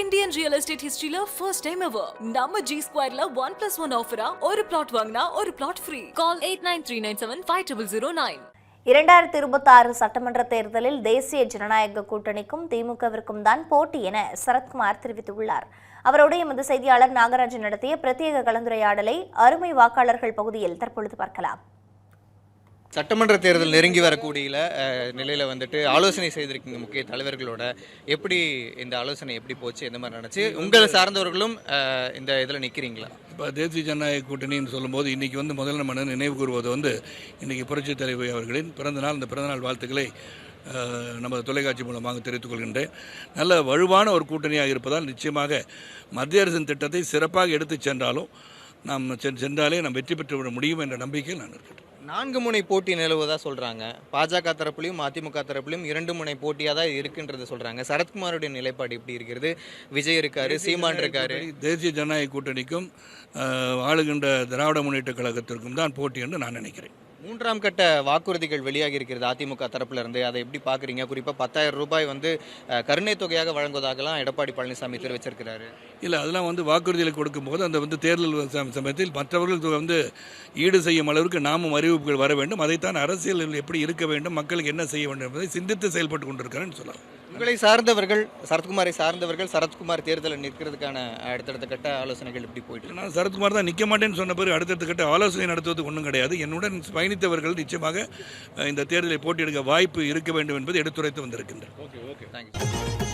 Indian real estate ஹிஸ்டரியில first time ever நம்ம G Squareல 1+1 ஆஃபரா ஒரு பிளாட் வாங்கினா ஒரு பிளாட் ஃப்ரீ. கால் 8939750009. 2026 சட்டமன்ற தேர்தலில் தேசிய ஜனநாயக கூட்டணிக்கும் திமுகவிற்கும் தான் போட்டி என சரத்குமார் தெரிவித்துள்ளார். அவரோடு எமது செய்தியாளர் நாகராஜன் நடத்திய பிரத்யேக கலந்துரையாடலை அருமை வாக்காளர்கள் பகுதியில் தற்பொழுது பார்க்கலாம். சட்டமன்ற தேர்தல் நெருங்கி வரக்கூடிய நிலையில் வந்துட்டு ஆலோசனை செய்திருக்கீங்க முக்கிய தலைவர்களோட. எப்படி இந்த ஆலோசனை எப்படி போச்சு, எந்த மாதிரி நினச்சி உங்களை சார்ந்தவர்களும் இந்த இதில் நிற்கிறீங்களா? இப்போ தேசிய ஜனநாயக கூட்டணின்னு சொல்லும்போது இன்றைக்கி முதல்ல நம்ம நினைவு கூறுவது இன்றைக்கி புரட்சித் தலைவர் அவர்களின் பிறந்தநாள். இந்த பிறந்தநாள் வாழ்த்துக்களை நமது தொலைக்காட்சி மூலமாக தெரிவித்துக் கொள்கின்றேன். நல்ல வலுவான ஒரு கூட்டணியாக இருப்பதால் நிச்சயமாக மத்திய அரசின் திட்டத்தை சிறப்பாக எடுத்து சென்றாலும் நாம் சென்றாலே நாம் வெற்றி பெற்றுவிட முடியும் என்ற நம்பிக்கையில் நான் இருக்கிறேன். 4 முனை போட்டி நிலவுவதாக சொல்கிறாங்க. பாஜக தரப்புலையும் அதிமுக தரப்புலையும் 2 முனை போட்டியாக தான் இருக்குன்றதை சொல்கிறாங்க. சரத்குமாருடைய நிலைப்பாடு எப்படி இருக்கிறது? விஜய் இருக்காரு, சீமான் இருக்காரு. தேசிய ஜனநாயக கூட்டணிக்கும் ஆளுகின்ற திராவிட முன்னேற்ற கழகத்திற்கும் தான் போட்டி என்று நான் நினைக்கிறேன். 3ஆம் கட்ட வாக்குறுதிகள் வெளியாகி இருக்கிறது அதிமுக தரப்புல இருந்து. அதை எப்படி பார்க்குறீங்க? குறிப்பாக 10,000 ரூபாய் கருணை தொகையாக வழங்குவதாகலாம் எடப்பாடி பழனிசாமி தெரிவிச்சிருக்கிறாரு. இல்லை, அதெல்லாம் வாக்குறுதிகளை கொடுக்கும்போது அந்த தேர்தல் சமயத்தில் மற்றவர்கள் ஈடு செய்யும் அளவிற்கு நாமும் அறிவிப்புகள் வர வேண்டும். அதைத்தான் அரசியல் எப்படி இருக்க வேண்டும், மக்களுக்கு என்ன செய்ய வேண்டும் என்பதை சிந்தித்து செயல்பட்டு கொண்டிருக்கிறேன்னு சொல்லலாம். உங்களை சார்ந்தவர்கள், சரத்குமாரை சார்ந்தவர்கள் சரத்குமார் தேர்தலில் நிற்கிறதுக்கான அடுத்தடுத்த கட்ட ஆலோசனைகள் எப்படி போயிட்டு? நான் சரத்குமார் தான் நிற்க மாட்டேன்னு சொன்ன பிறகு அடுத்தடுத்த கட்ட ஆலோசனை நடத்துவதுக்கு ஒன்றும் கிடையாது. என்னுடன் பயணித்தவர்கள் நிச்சயமாக இந்த தேர்தலை போட்டியிடுக வாய்ப்பு இருக்க வேண்டும் என்பதை எடுத்துரைத்து வந்திருக்கின்றனர். Okay, thank you.